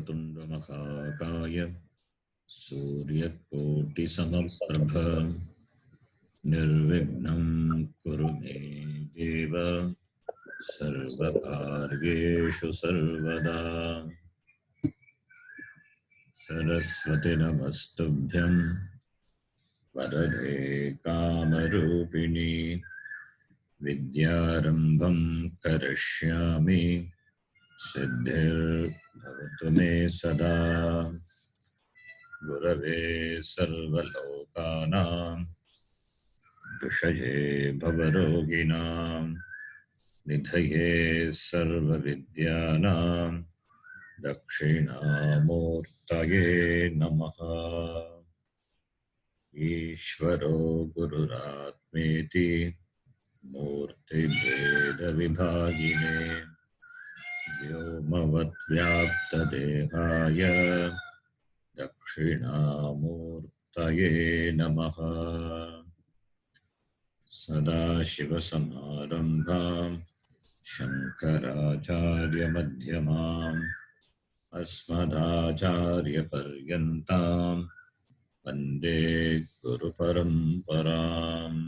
वक्रतुण्डमहाकाय सूर्यकोटिसमप्रभ निर्विघ्नं कुरु मे देव सर्वकार्येषु सर्वदा। सरस्वती नमस्तुभ्यं वरदे कामरूपिणी विद्यारम्भं करिष्यामि सिद्धिर्भवतु मे सदा। गुरवे सर्वलोकानां विषये भवरोगिणां निधये सर्वविद्यानां दक्षिणामूर्तये नमः। ईश्वरो गुरुरात्मेति मूर्तिभेदविभागिने व्योमवद्व्याप्तदेहाय दक्षिणामूर्तये नमः। सदाशिवसमारम्भां शङ्कराचार्यमध्यमाम् अस्मदाचार्यपर्यन्तां वन्दे गुरुपरम्पराम्।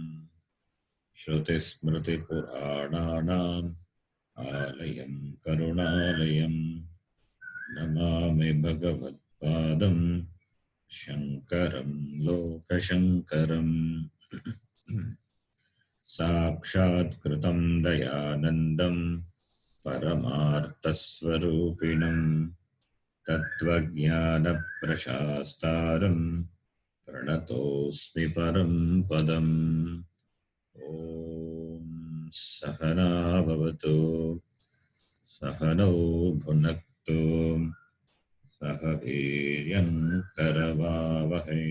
श्रुतिस्मृतिपुराणानाम् आलयं करुणालयं नमामि भगवत्पादं शङ्करं लोकशङ्करम्। साक्षात्कृतं दयानन्दं परमार्थस्वरूपिणं तत्त्वज्ञानप्रशास्तारं प्रणतोऽस्मि परं पदम्। ॐ सहना भवतु सहनौ भुनक्तु सह वीर्यं करवावहै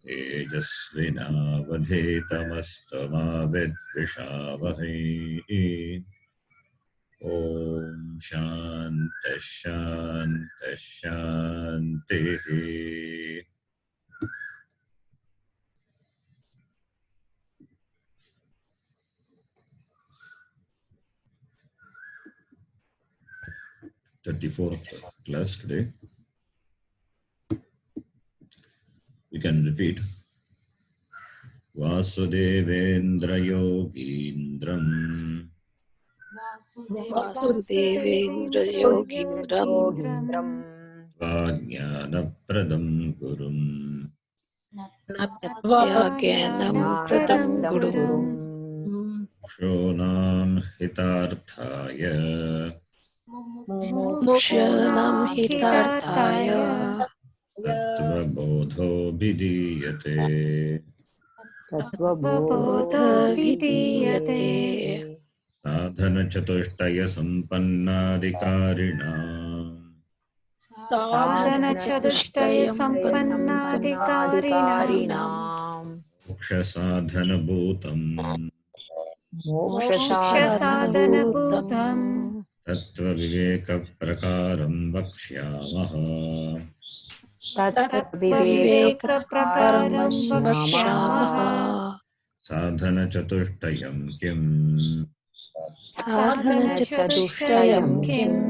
तेजस्विनावधीतमस्तु मा विद्विषावहै। ॐ शान्तिः शान्तिः शान्तिः। Thirty-fourth class today. You can repeat. Vasudevendra Yogindram Vasudevendra योगीन्द्रं Vajnanapradam Gurum नत्वा ज्ञानं गुरुं Shonam Hitarthaya मोक्षाणां हितार्थाय Tattvabodho Vidiyate बोधविधीयते Sadhana Chatuштaya Sampannadikarinam साधनचतुष्टय सम्पन्नाधिकारिणां Mokshasadhanabhutam मोक्षसाधनभूतं Tattvavivekaprakaram Vakshyamaha तत्त्वविवेकप्रकारं वक्ष्यामः Sadhana Chatuштayam Kim साधनचतुष्टयं किम्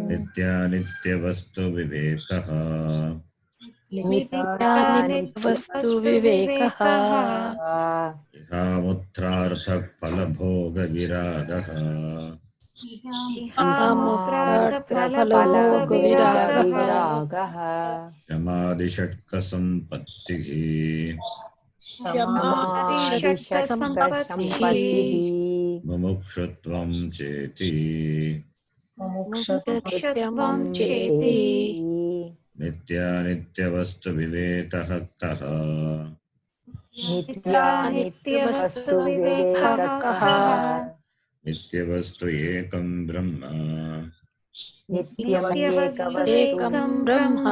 Nityanitya Vivekaha नित्यानित्यवस्तुविवेकः Ihamuttrartha Phalabhoga Viradaha इहामुत्रार्थफलभोगविरागः Shamadishakka Sampattihi शमादिषट्कसम्पत्तिः Mumukshutvam Cheti मुमुक्षुत्वं चेति Nityanitya Vivekaha Kaha नित्यानित्यवस्तुविवेकः Nityavattu Ekam Brahma एकं ब्रह्म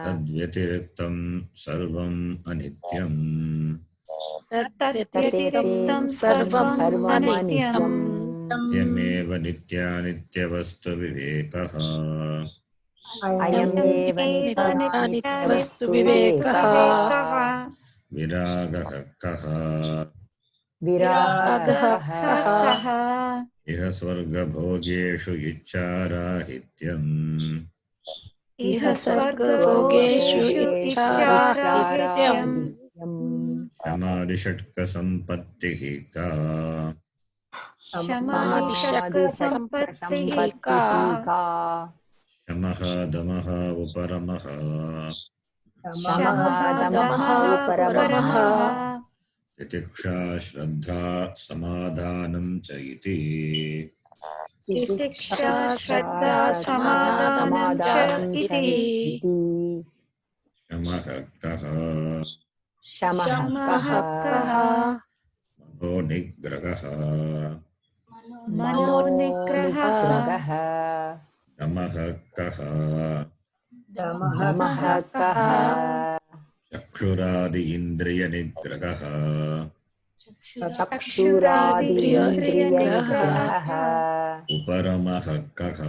Tadvyatiriktam Sarvam Anityam तद्व्यतिरिक्तं सर्वम् अनित्यम् Yameva Nityanitya Vivekaha अयमेव नित्यवस्तुविवेकः Viragaha Kaha विरागः Iha Swarga Bhogeshu Icharahityam इह स्वर्गभोगेषु इच्छाराहित्यम् समाधिषट्कसम्पत्तिः का समाधिषट्कसम्पत्तिः का शमः दमः उपरमः शमः दमः उपरमः तितिक्षा श्रद्धा समाधानं च इति तितिक्षा श्रद्धा समाधानं च इति शमः कः शमः कः मनोनिग्रहः मनोनिग्रहः दमः कः दमः कः चक्षुरादि इन्द्रियनिग्रहः चक्षुरादीन्द्रियनिग्रहः उपरमः कः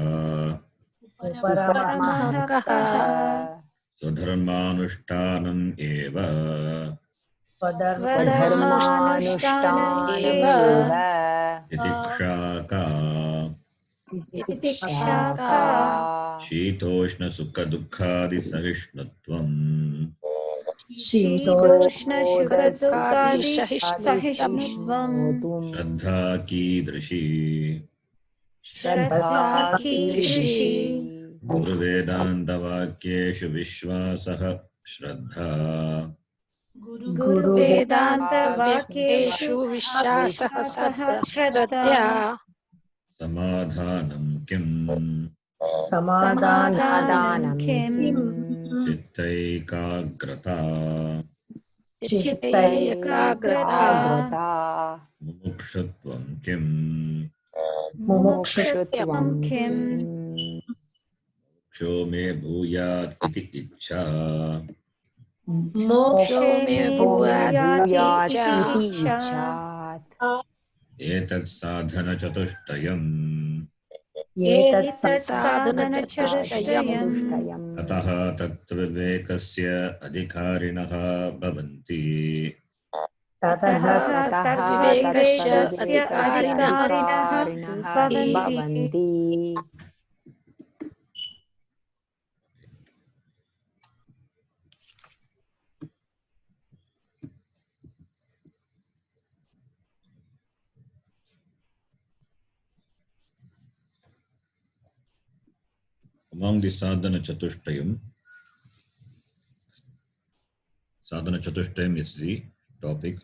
उपरमः कः स्वधर्मानुष्ठानम् एव स्वधर्मानुष्ठानमेव तितिक्षा का तितिक्षा का शीतोष्णसुखदुःखादिसहिष्णुत्वम् शीतोष्णसुखदुःखादिसहिष्णुत्वम् श्रद्धा कीदृशी श्रद्धा कीदृशी गुरुवेदान्तवाक्येषु विश्वासः श्रद्धा गुरुवेदान्तवाक्येषु विश्वासः श्रद्धा समाधानं किम् समाधानं किम् चित्तैकाग्रता चित्तैकाग्रता मुमुक्षुत्वं किम् मुमुक्षुत्वं किम् क्षो मे भूयात् इति इच्छा मोक्षो मे भूयात् इति इच्छा एतत् साधनचतुष्टयम् एतत् साधनचतुष्टयम् ततः तत्त्वविवेकस्य अधिकारिणः भवन्ति ततः तद्विवेकस्य अधिकारिणः भवन्ति Among the sadhana chatushtayam is the topic.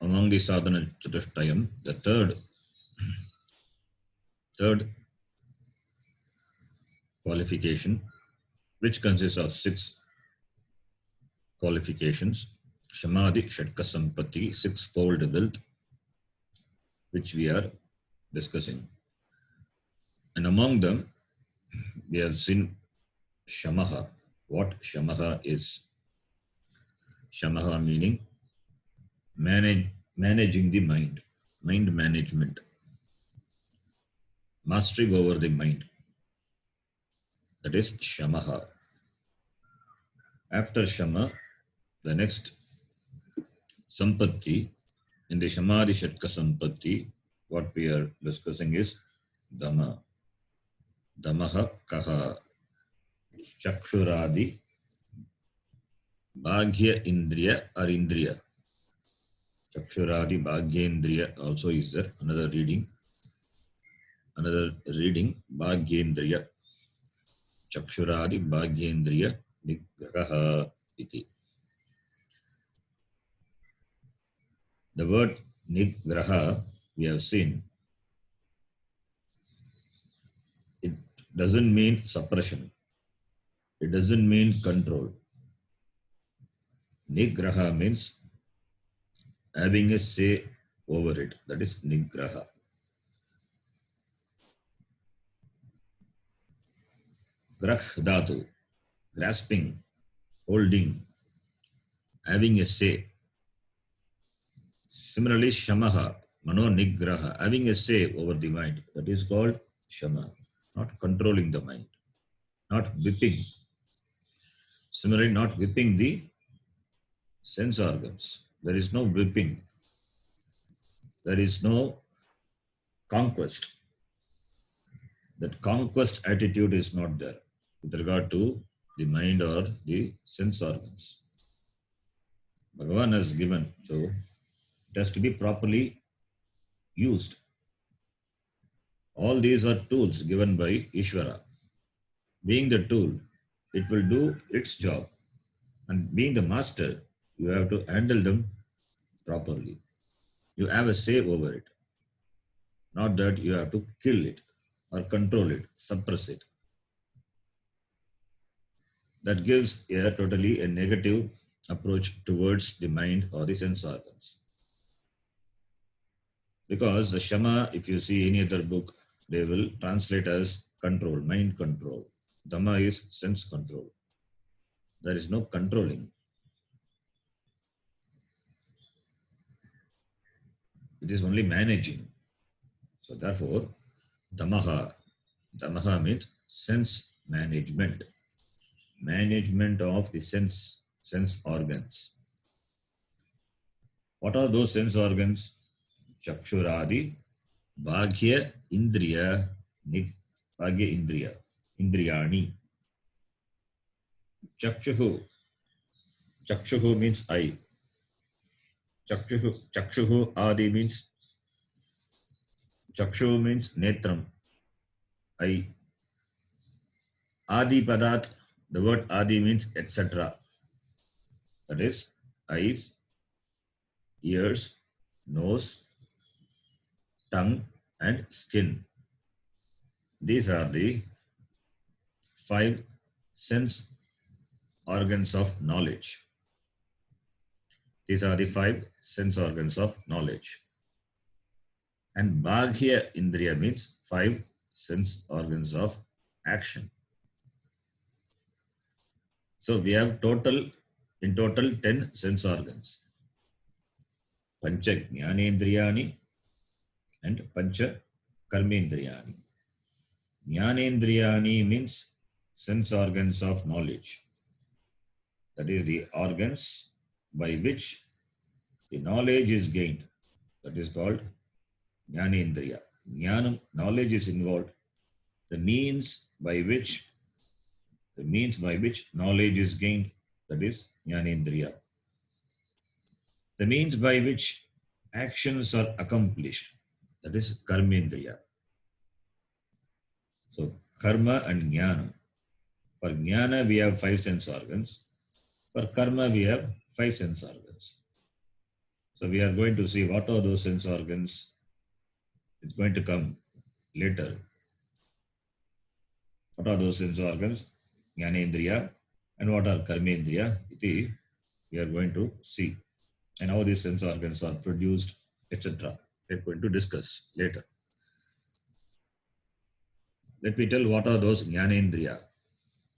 Among the sadhana chatushtayam, the third qualification, which consists of 6 qualifications, Samadhi Shatka Sampatti, 6-fold wealth, which we are discussing. And among them, we have seen Shamaha. What Shamaha is? Shamaha meaning managing the mind management, mastery over the mind. That is Shamaha. After Shama, the next Sampatti, in the Samadhi Shatka Sampatti, what we are discussing is Dhamma. Dhammaha kaha Chakshuradi Bhagya Indriya or Indriya. Chakshuradi Bhagya Indriya also is there. Another reading, Bhagya Indriya. Chakshuradi Bhagya Indriya Nigraha iti. The word Nigraha, we have seen, it doesn't mean suppression. It doesn't mean control. Nigraha means having a say over it. That is Nigraha. Grah dhatu, grasping, holding, having a say. Similarly, Shamaha, Mano Nigraha, having a say over the mind. That is called Shama, not controlling the mind, not whipping. Similarly, not whipping the sense organs. There is no whipping. There is no conquest. That conquest attitude is not there with regard to the mind or the sense organs. Bhagavan has given, so it has to be properly used. All these are tools given by Ishvara. Being the tool, it will do its job. And being the master, you have to handle them properly. You have a say over it. Not that you have to kill it or control it, suppress it. That gives a totally a negative approach towards the mind or the sense organs. Because the Shama, if you see any other book, they will translate as control, mind control. Dhamma is sense control. There is no controlling. It is only managing. So therefore, Dhammaha means sense management. Management of the sense organs. What are those sense organs? Chakshuradi, Bhagya Indriya, Bhagya Indriya, Indriyani. Chakshuhu means eye. Chakshuhu Adi means Chakshu means netram, eye. Adi Padat, the word Adi means etc. That is eyes, ears, nose, tongue, and skin. These are the 5 sense organs of knowledge. These are the 5 sense organs of knowledge. And Bhagya Indriya means 5 sense organs of action. So we have in total 10 sense organs. Pancha Jnanendriyani and Pancha Karmendriyani. Jnanendriyani means sense organs of knowledge. That is the organs by which the knowledge is gained. That is called Jnanendriya. Jnanam, knowledge is involved. The means by which knowledge is gained, that is Jnanendriya. The means by which actions are accomplished, that is Karmendriya. So Karma and Jnana. For Jnana we have 5 sense organs. For Karma we have 5 sense organs. So we are going to see what are those sense organs. It's going to come later. What are those sense organs? Jnanendriya. And what are Karmendriya? Iti we are going to see. And how these sense organs are produced, etc. We are going to discuss later. Let me tell what are those Jnanendriya.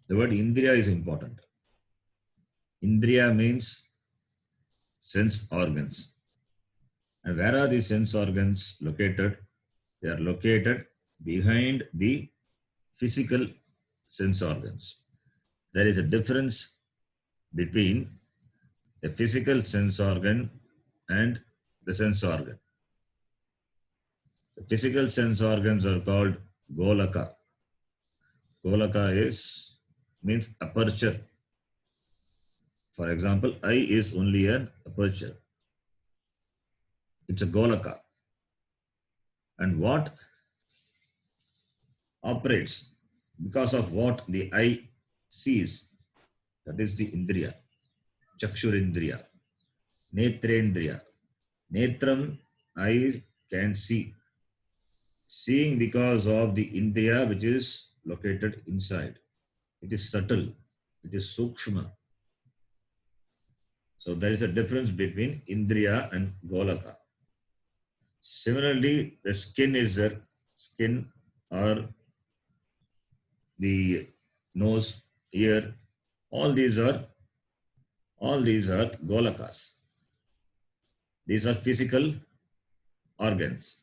The word Indriya is important. Indriya means sense organs. And where are these sense organs located? They are located behind the physical sense organs. There is a difference between a physical sense organ and the sense organ. The physical sense organs are called Golaka. Golaka means aperture. For example, eye is only an aperture. It's a Golaka. And what operates because of what the eye sees, that is the Indriya. Chakshurindriya, Netrendriya. Netram, eye can see. Seeing because of the Indriya which is located inside. It is subtle. It is Sukshma. So there is a difference between Indriya and Golaka. Similarly, the skin is there. Skin or the nose, ear, all these are Golakas. These are physical organs.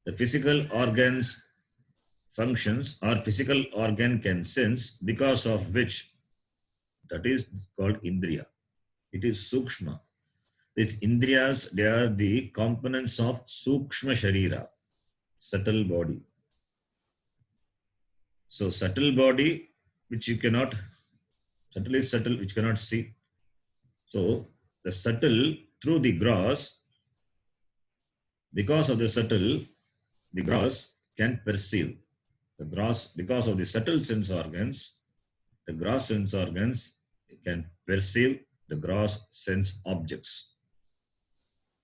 The physical organs functions or physical organ can sense because of which that is called Indriya. It is Sukshma. These Indriyas, they are the components of Sukshma Sharira, subtle body. So subtle body, which you cannot, subtle is subtle, which cannot see. So the subtle through the gross, because of the subtle, the gross can perceive. The gross, because of the subtle sense organs, the gross sense organs can perceive the gross sense objects.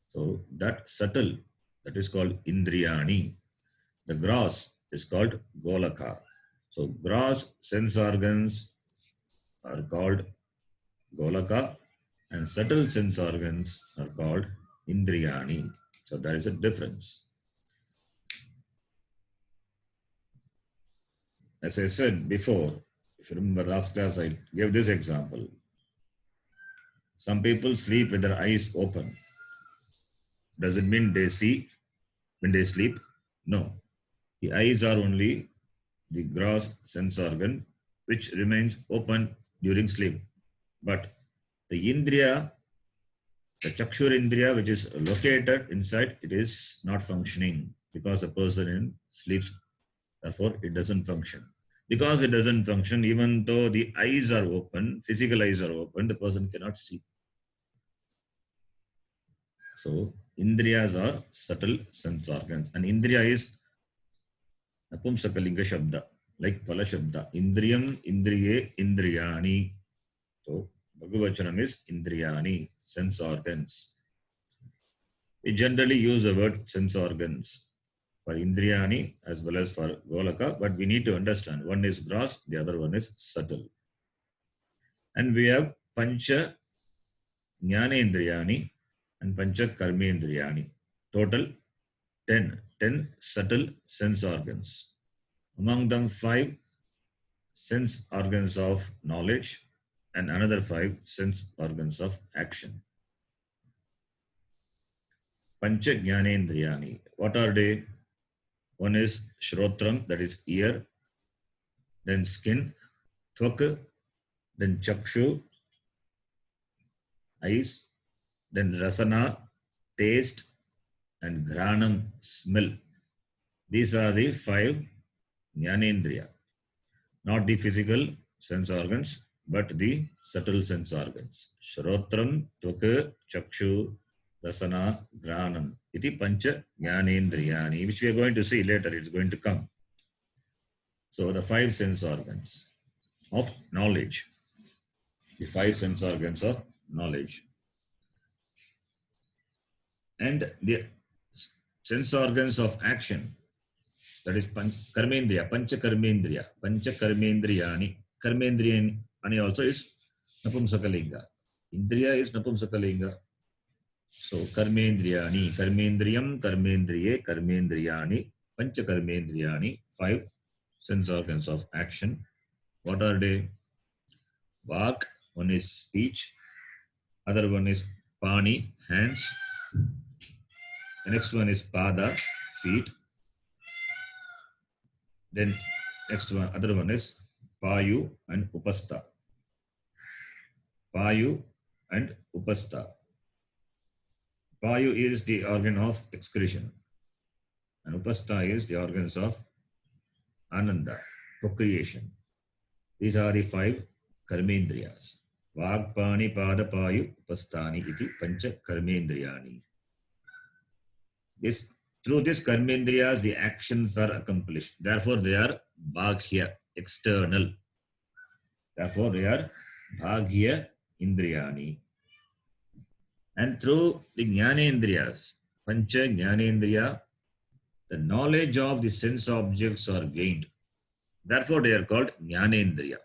So that subtle, that is called indriyani. The gross is called golaka. So gross sense organs are called golaka and subtle sense organs are called indriyani. So there is a difference. As I said before, if you remember last class, I gave this example. Some people sleep with their eyes open. Does it mean they see when they sleep? No. The eyes are only the gross sense organ which remains open during sleep. But the indriya, the chakshur indriya, which is located inside, it is not functioning because the person sleeps. Therefore, it doesn't function. Because it doesn't function, even though the eyes are open, physical eyes are open, the person cannot see. So, indriyas are subtle sense organs. And indriya is napumsakalinga shabda, like pala shabda. Indriyam, indriye, indriyani. So, Bhagavachanam is indriyani, sense organs. We generally use the word sense organs for indriyani as well as for golaka, but we need to understand one is gross, the other one is subtle. And we have pancha jnanendriyani and pancha karmendriyani. Total 10 subtle sense organs. Among them 5 sense organs of knowledge and another 5 sense organs of action. Pancha jnanendriyani. What are they? One is shrotram, that is ear, then skin, tvak, then chakshu, eyes, then rasana, taste, and granam, smell. These are the 5 jnanendriya. Not the physical sense organs, but the subtle sense organs. Shrotram, tvak, chakshu, rasana, granam. Iti pancha jnanendriyani, which we are going to see later. It's going to come. So the 5 sense organs of knowledge. The 5 sense organs of knowledge. And the sense organs of action. That is karmendriya, pancha karmendriyani. Karmendriyani also is napumsakalinga. Indriya is napumsakalinga. So karmendriyani, karmendriyam, karmendriye, karmendriyani, pancha karmendriyani, 5 sense organs of action. What are they? Vak, one is speech, other one is pani, hands. The next one is pada, feet. Then next one, other one is payu and upasta. Payu and upasta. Payu is the organ of excretion, and upasta is the organs of ananda, procreation. These are the 5 karmendriyas. Vak, pani, pada, payu, upastani iti pancha karmendriyani. Through these karmendriyas, the actions are accomplished. Therefore, they are bhaghya, external. Therefore, they are bhaghya indriyani. And through the jnanendriyas, pancha jnanendriya, the knowledge of the sense objects are gained. Therefore, they are called jnanendriya.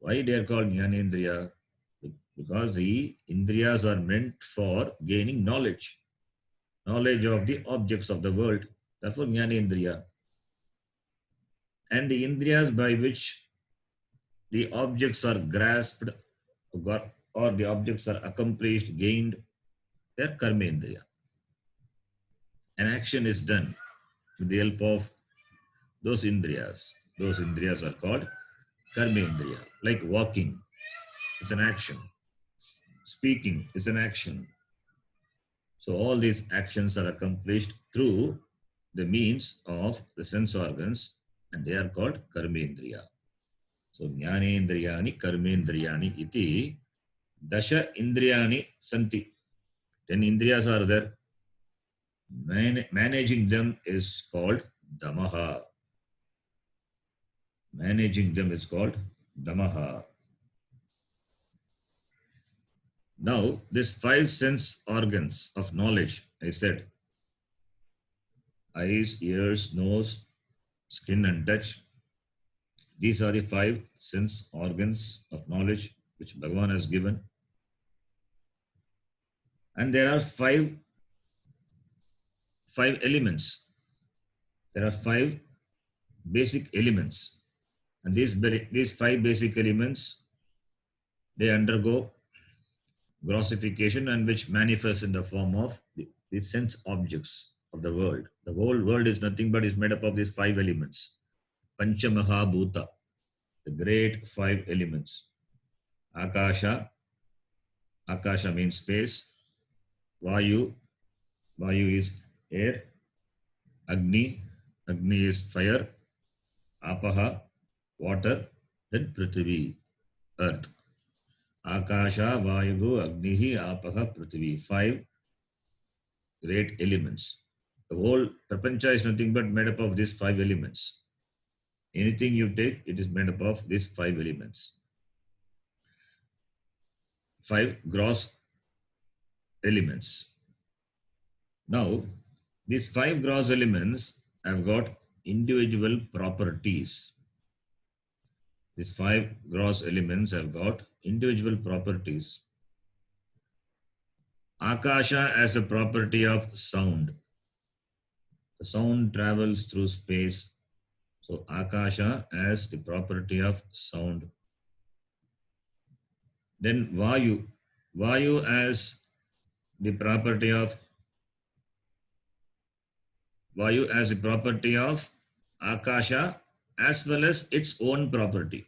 Why they are called jnanendriya? Because the indriyas are meant for gaining knowledge. Knowledge of the objects of the world. Therefore, jnanendriya. And the indriyas by which the objects are grasped or the objects are accomplished, gained, they are karmendriya. An action is done with the help of those indriyas. Those indriyas are called karmendriya. Like walking is an action. Speaking is an action. So all these actions are accomplished through the means of the sense organs and they are called karmendriya. So jnanendriyani, karmendriyani iti dasha indriyani santi. 10 indriyas are there. Managing them is called damaha. Managing them is called damaha. Now, these 5 sense organs of knowledge, I said, eyes, ears, nose, skin and touch. These are the 5 sense organs of knowledge which Bhagavan has given. And there are five elements. There are 5 basic elements. And these 5 basic elements, they undergo grossification and which manifest in the form of the sense objects of the world. The whole world is nothing but is made up of these 5 elements. Panchamahabhuta, the great 5 elements. Akasha, Akasha means space. Vayu, Vayu is air. Agni, Agni is fire. Apaha, water. Then Prithvi, earth. Akasha, Vayu, Agni, Apaha, Prithvi. 5 great elements. The whole Prapancha is nothing but made up of these 5 elements. Anything you take, it is made up of these 5 elements. 5 gross elements. Now, these 5 gross elements have got individual properties. These 5 gross elements have got individual properties. Akasha has the property of sound. The sound travels through space. So, Akasha has the property of sound. Then Vayu. Vayu has the property of Akasha as well as its own property.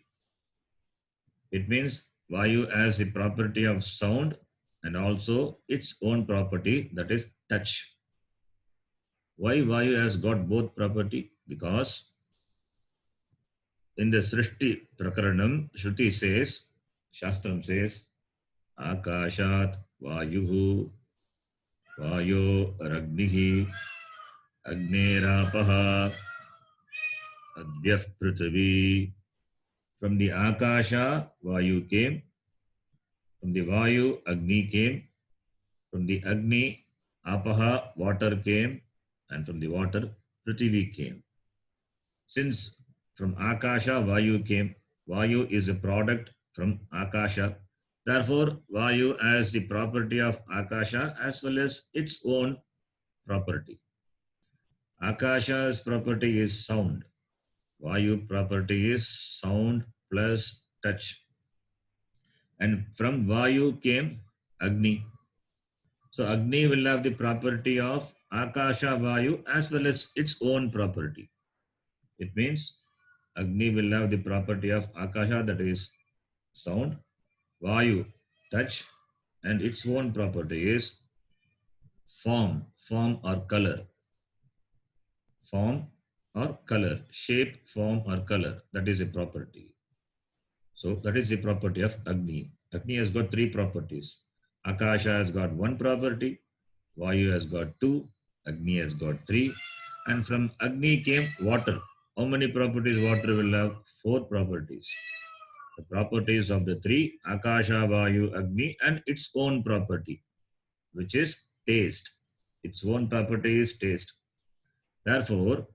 It means Vayu has the property of sound and also its own property, that is touch. Why Vayu has got both property? Because in the Srishti Prakaranam, Shruti says, Shastram says, Akashat Vayuhu Vayo Ragnihi Agnerapaha Adyaf Prithvi. From the Akasha, Vayu came. From the Vayu, Agni came. From the Agni, Apaha, water came. And from the water, Prithvi came. Since from Akasha, Vayu came, Vayu is a product from Akasha. Therefore, Vayu has the property of Akasha as well as its own property. Akasha's property is sound. Vayu property is sound plus touch. And from Vayu came Agni. So Agni will have the property of Akasha Vayu as well as its own property. It means Agni will have the property of Akasha, that is sound, Vayu, touch, and its own property is form or color. Form or color, shape, form or color, that is a property. So that is the property of Agni. Agni has got 3 properties. Akasha has got 1 property, Vayu has got 2, Agni has got 3, and from Agni came water. How many properties water will have? 4 properties. The properties of the 3, Akasha, Vayu, Agni, and its own property, which is taste. Its own property is taste. Therefore,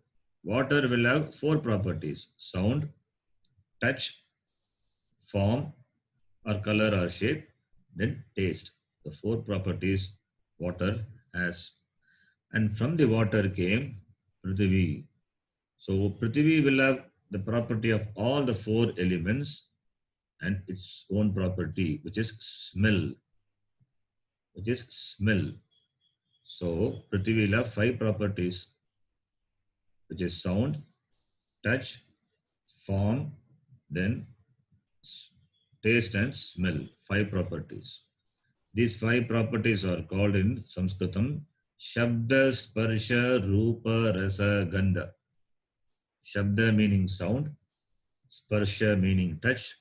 water will have 4 properties: sound, touch, form or color or shape, then taste. The 4 properties water has. And from the water came Prithvi. So Prithvi will have the property of all the 4 elements and its own property, which is smell. So Prithvi will have 5 properties, which is sound, touch, form, then taste and smell. 5 properties. These 5 properties are called in Sanskritam Shabda, Sparsha, Rupa, Rasa, Gandha. Shabda meaning sound, sparsha meaning touch,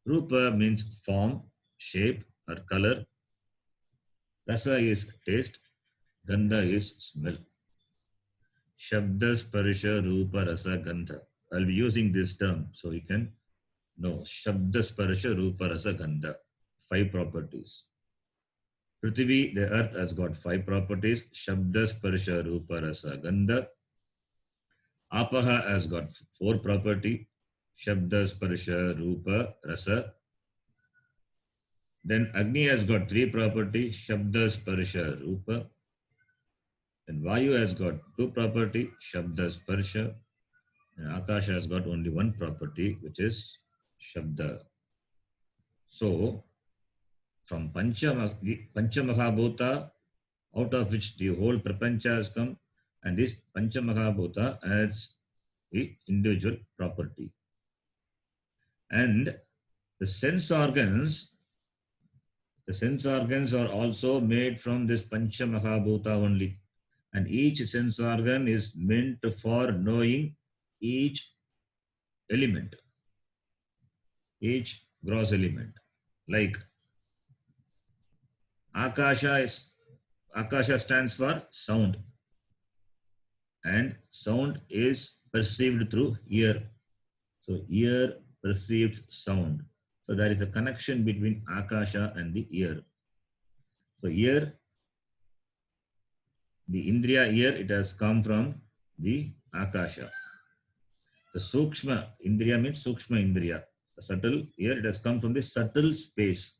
rupa means form, shape or color, rasa is taste, gandha is smell. Shabda, sparsha, rupa, rasa, gandha. I'll be using this term so you can know. Shabda, sparsha, rupa, rasa, gandha. 5 properties. Prithvi, the earth, has got 5 properties. Shabda, sparsha, rupa, rasa, gandha. Apaha has got 4 property. Shabda, sparsha, rupa, rasa. Then Agni has got 3 property. Shabda, sparsha, rupa. Then Vayu has got 2 property. Shabda, sparsha. And Akasha has got only 1 property, which is Shabda. So, from Panchamahabhuta, out of which the whole Prapancha has come, and this Panchamahabhuta adds the individual property. And the sense organs are also made from this Panchamahabhuta only. And each sense organ is meant for knowing each element, each gross element. Like Akasha stands for sound, and sound is perceived through ear. So ear perceives sound. So there is a connection between Akasha and the ear. So ear, the Indriya ear, it has come from the Akasha. The Sukshma Indriya means Sukshma Indriya. The subtle ear, it has come from the subtle space.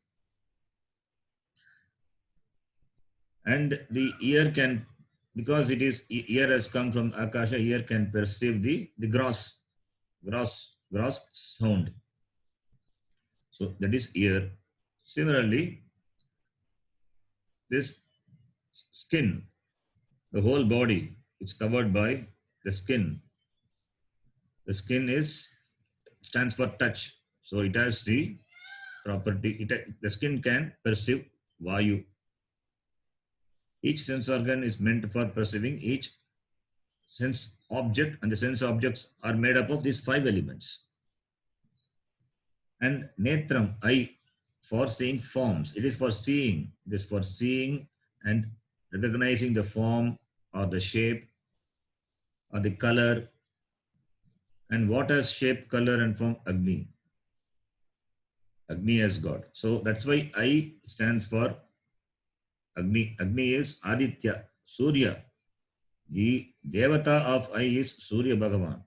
And the ear can, because it is ear has come from Akasha, ear can perceive the gross sound. So that is ear. Similarly, this skin, the whole body, it's covered by the skin. The skin stands for touch. So it has the property, the skin can perceive Vayu. Each sense organ is meant for perceiving each sense object, and the sense objects are made up of these 5 elements. And netram, eye, for seeing forms. It is for seeing. It is for seeing and recognizing the form or the shape or the color. And what has shape, color and form? Agni. Agni has got. So that's why I stands for Agni. Agni is Aditya, Surya. The Devata of I is Surya Bhagavan.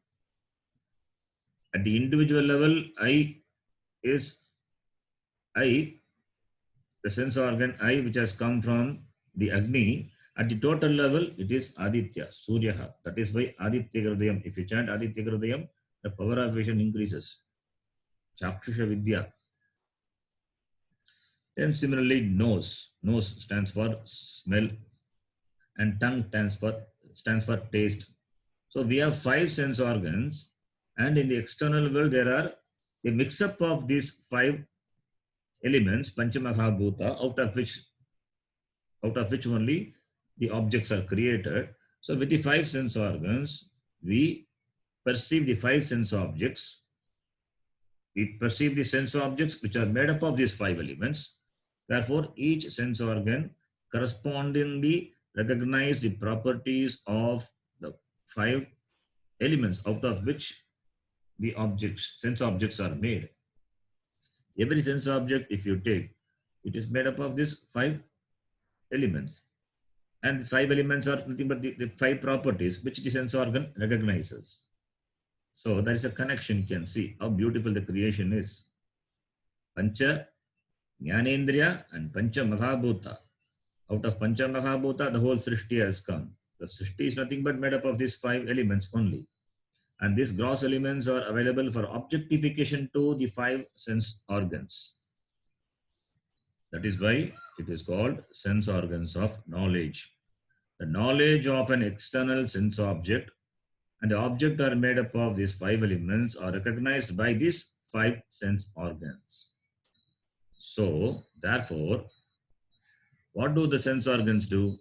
At the individual level, I is I, the sense organ I, which has come from the Agni. At the total level, it is Aditya, Surya. That is why Aditya Hridayam. If you chant Aditya Hridayam, the power of vision increases. Chakshusha Vidya. Then similarly, nose. Nose stands for smell, and tongue stands for taste. So we have 5 sense organs, and in the external world there are a mix-up of these 5 elements, Panchamahabhuta, out of which only the objects are created. So with the 5 sense organs, we perceive the 5 sense objects. We perceive the sense objects which are made up of these 5 elements. Therefore, each sense organ correspondingly recognize the properties of the 5 elements out of which the sense objects are made. Every sense object, if you take, it is made up of these 5 elements. And the 5 elements are nothing but the 5 properties which the sense organ recognizes. So there is a connection. You can see how beautiful the creation is. Pancha, Jnanendriya and Pancha Mahabhuta. Out of Pancha Mahabhuta, the whole Srishti has come. The Srishti is nothing but made up of these 5 elements only. And these gross elements are available for objectification to the 5 sense organs. That is why it is called sense organs of knowledge. The knowledge of an external sense object and the object are made up of these 5 elements are recognized by these 5 sense organs. So, therefore, what do the sense organs do?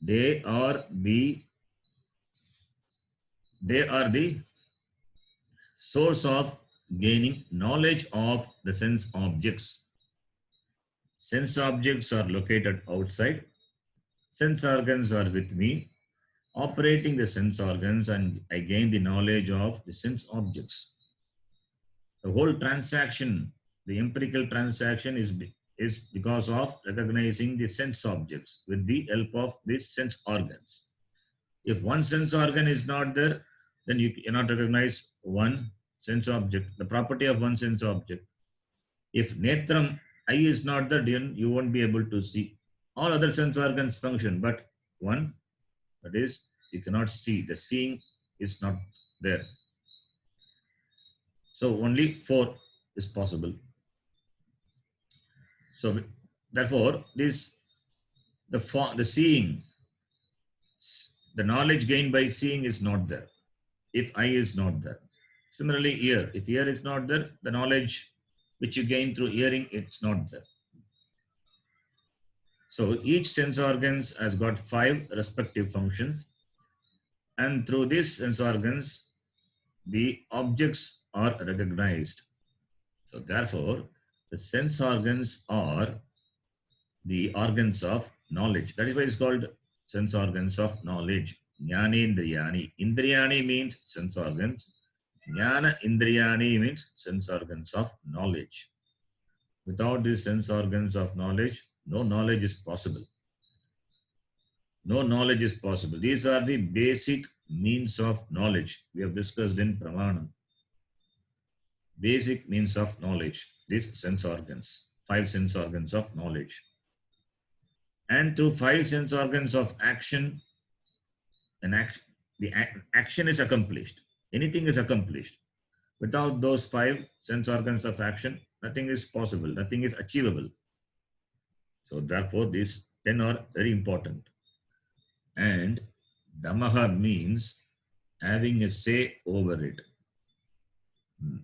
They are the source of gaining knowledge of the sense objects. Sense objects are located outside. Sense organs are with me, operating the sense organs, and I gain the knowledge of the sense objects. The whole transaction, the empirical transaction is because of recognizing the sense objects with the help of these sense organs. If one sense organ is not there, then you cannot recognize one sense object, the property of one sense object. If netram, eye is not there, then you won't be able to see. All other sense organs function, but one, that is, you cannot see. The seeing is not there. So only four is possible. So therefore, the seeing, the knowledge gained by seeing is not there if eye is not there. Similarly, ear, if ear is not there, the knowledge which you gain through hearing, it's not there. So each sense organs has got 5 respective functions, and through these sense organs, the objects are recognized. So therefore, the sense organs are the organs of knowledge. That is why it's called sense organs of knowledge. Jnana Indriyani. Indriyani means sense organs. Jnana Indriyani means sense organs of knowledge. Without these sense organs of knowledge, no knowledge is possible. No knowledge is possible. These are the basic means of knowledge we have discussed in Pramanam. Basic means of knowledge, these sense organs, 5 sense organs of knowledge. And through 5 sense organs of action, the action is accomplished. Anything is accomplished. Without those 5 sense organs of action, nothing is possible, nothing is achievable. So therefore, these 10 are very important. And Damaha means having a say over it,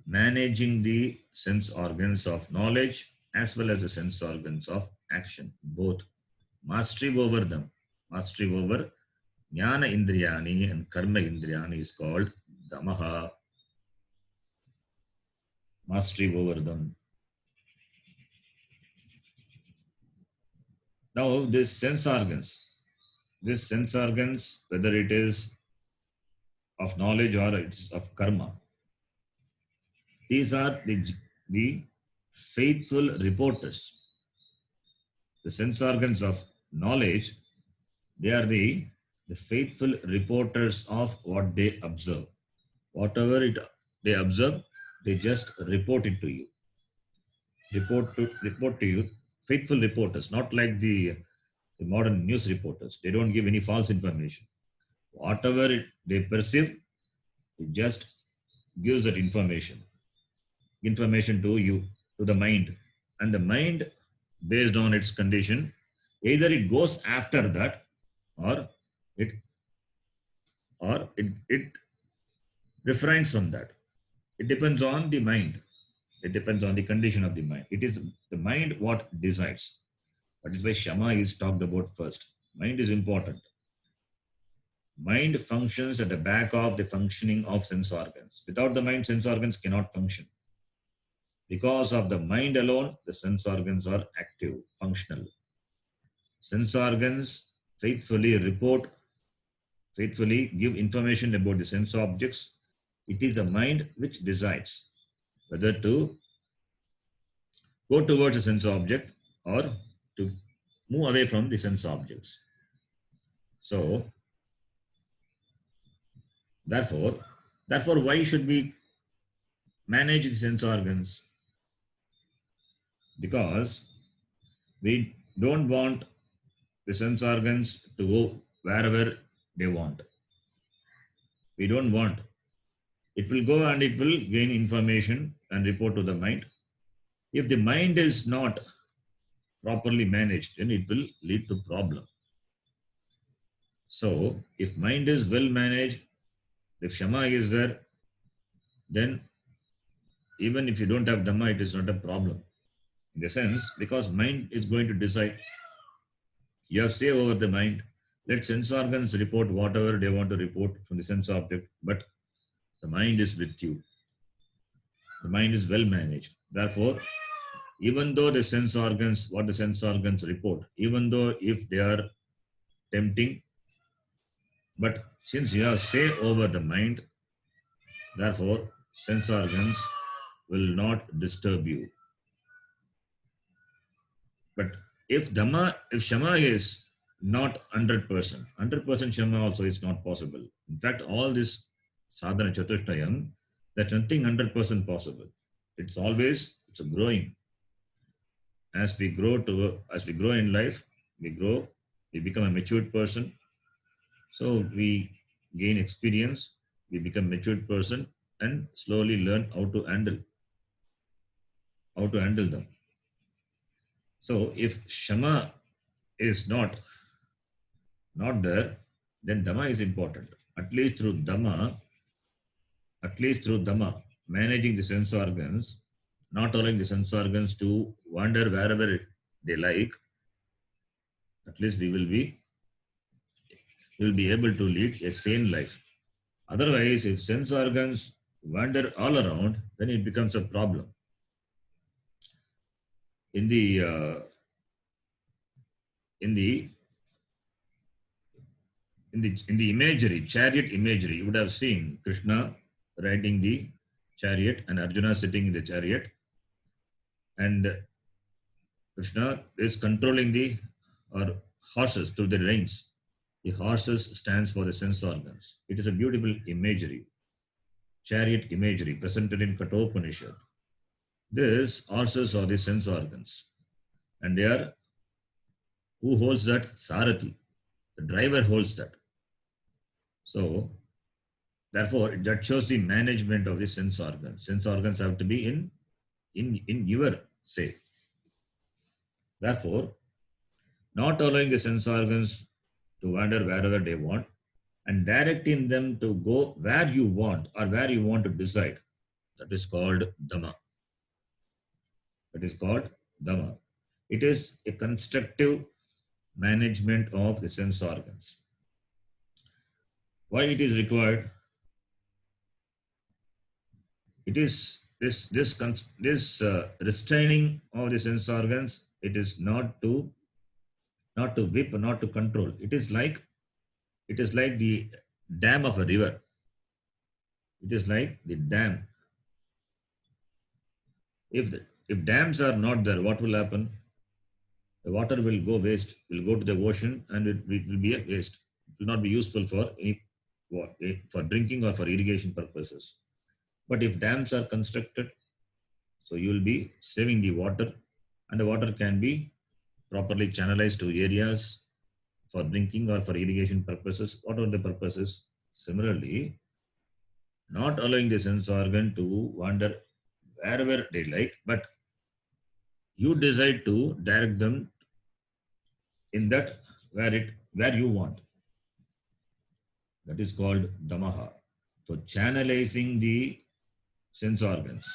managing the sense organs of knowledge as well as the sense organs of action, both. Mastery over them, mastery over Jnana Indriyani and Karma Indriyani is called Damaha. Mastery over them. Now, these sense organs, whether it is of knowledge or it's of karma, these are the faithful reporters. The sense organs of knowledge, they are the faithful reporters of what they observe. Whatever they observe, they just report it to you. Report to you. Faithful reporters, not like the modern news reporters. They don't give any false information. Whatever they perceive, it just gives that information to you, to the mind. And the mind, based on its condition, either it goes after that or it refrains from that. It depends on the mind. It depends on the condition of the mind. It is the mind what decides. That is why Shama is talked about first. Mind is important. Mind functions at the back of the functioning of sense organs. Without the mind, sense organs cannot function. Because of the mind alone, the sense organs are active, functional. Sense organs faithfully give information about the sense objects. It is the mind which decides whether to go towards a sense object or to move away from the sense objects. So, therefore, why should we manage the sense organs? Because we don't want the sense organs to go wherever they want. We don't want. It will go and it will gain information and report to the mind. If the mind is not properly managed, then it will lead to problem. So, if mind is well managed, if Shama is there, then even if you don't have Dhamma, it is not a problem. In the sense, because mind is going to decide. You have say over the mind. Let sense organs report whatever they want to report from the sense object, but the mind is with you. The mind is well managed. Therefore, even though the sense organs, what the sense organs report, even though if they are tempting, but since you have say over the mind, therefore sense organs will not disturb you. But if Shama is not 100%, 100% Shama also is not possible. In fact, all this sadhana chatushtayam, there's nothing 100% possible. It's a growing. As we grow in life, we become a matured person. So we gain experience, we become matured person, and slowly learn how to handle them. So if Shama is not there, then Dhamma is important. At least through Dhamma, managing the sense organs, not allowing the sense organs to wander wherever they like, at least we will be able to lead a sane life. Otherwise, if sense organs wander all around, then it becomes a problem. In the in the in the imagery, chariot imagery, you would have seen Krishna riding the chariot and Arjuna sitting in the chariot, and Krishna is controlling the horses through the reins. The horses stands for the sense organs. It is a beautiful imagery, chariot imagery presented in Kathopanishad. These horses are the sense organs, and they are who holds that? Sarathi. The driver holds that. So, therefore, that shows the management of the sense organs. Sense organs have to be in your say. Therefore, not allowing the sense organs to wander wherever they want and directing them to go where you want or where you want to decide. That is called Dhamma. That is called Dhamma. It is a constructive management of the sense organs. Why it is required? It is this restraining of the sense organs. It is not to whip, not to control. It is like the dam of a river. It is like the dam. If dams are not there, what will happen? The water will go waste, will go to the ocean, and it will be a waste. It will not be useful for drinking or for irrigation purposes. But if dams are constructed, so you will be saving the water, and the water can be properly channelized to areas for drinking or for irrigation purposes. What are the purposes? Similarly, not allowing the sense organ to wander wherever they like, but you decide to direct them in that where you want. That is called Dhammaha. So channelizing the sense organs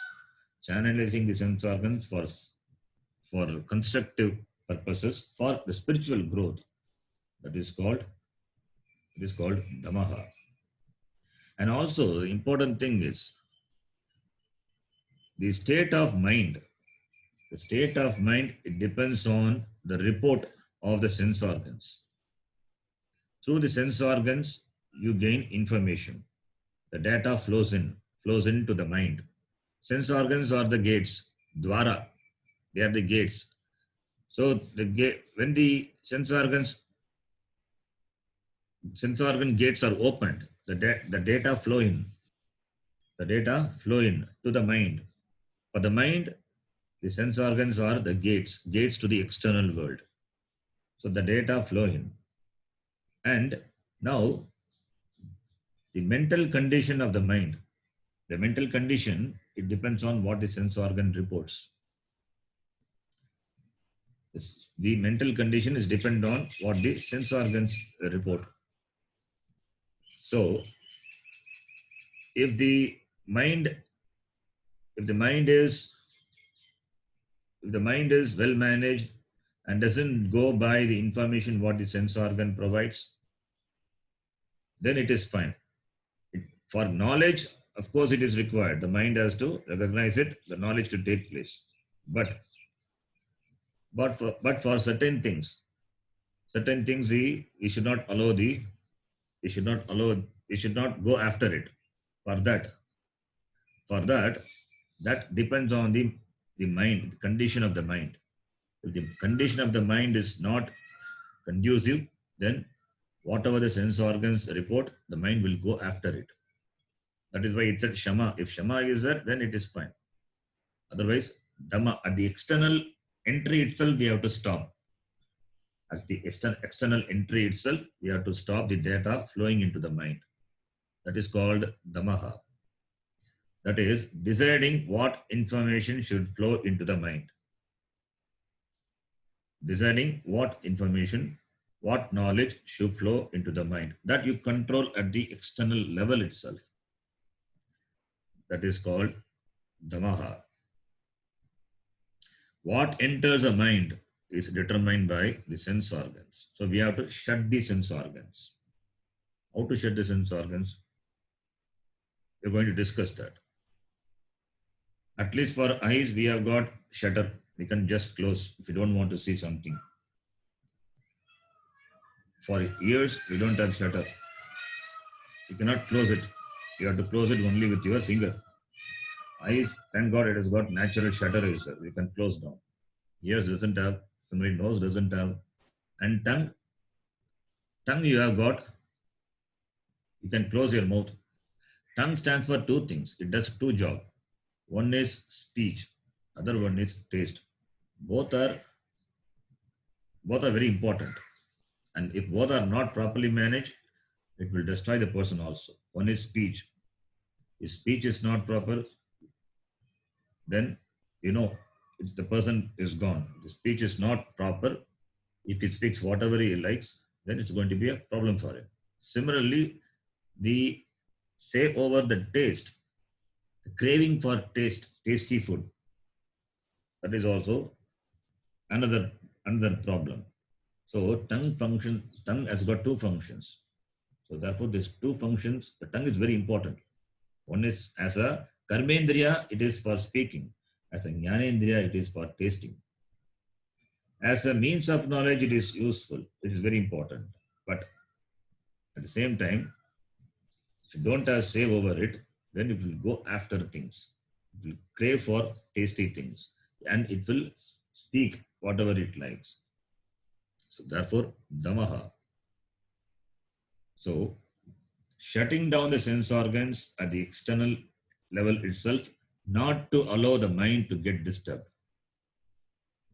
for constructive purposes, for the spiritual growth. That is called Dhammaha. And also the important thing is the state of mind. The state of mind, it depends on the report of the sense organs. Through the sense organs, you gain information. The data flows into the mind. Sense organs are the gates, dwara. They are the gates. So when the sense organ gates are opened, the data flow in. The data flow in to the mind. For the mind, the sense organs are the gates to the external world. So the data flow in. And now, the mental condition of the mind. The mental condition, it depends on what the sense organ reports. The mental condition is dependent on what the sense organs report. So, if the mind is well managed and doesn't go by the information what the sense organ provides, then it is fine. For knowledge of course, it is required. The mind has to recognize it, the knowledge to take place. But for certain things we should not allow we should not allow, we should not go after it. For that, that depends on the mind, the condition of the mind. If the condition of the mind is not conducive, then whatever the sense organs report, the mind will go after it. That is why it said Shama. If Shama is there, then it is fine. Otherwise, Dhamma, at the external entry itself, we have to stop. At the external entry itself, we have to stop the data flowing into the mind. That is called Dhammaha. That is deciding what information should flow into the mind. Deciding what information, what knowledge should flow into the mind. That you control at the external level itself. That is called Dhammaha. What enters the mind is determined by the sense organs. So we have to shut the sense organs. How to shut the sense organs? We're going to discuss that. At least for eyes, we have got shutter. We can just close if you don't want to see something. For ears, we don't have shutter. You cannot close it. You have to close it only with your finger. Eyes, thank God it has got natural shutter. You can close down. Ears doesn't have, somebody nose doesn't have. And tongue you have got, you can close your mouth. Tongue stands for two things. It does two jobs. One is speech, other one is taste. Both are very important. And if both are not properly managed, it will destroy the person also. One is speech. If speech is not proper, then the person is gone. The speech is not proper. If he speaks whatever he likes, then it's going to be a problem for him. Similarly, the say over the taste, the craving for tasty food, that is also another problem. So tongue has got two functions. So therefore, these two functions, the tongue is very important. One is as a karmendriya, it is for speaking. As a jnanendriya, it is for tasting. As a means of knowledge, it is useful. It is very important. But at the same time, if you don't have say over it, then it will go after things. It will crave for tasty things. And it will speak whatever it likes. So therefore, Dhammaha. So, shutting down the sense organs at the external level itself, not to allow the mind to get disturbed.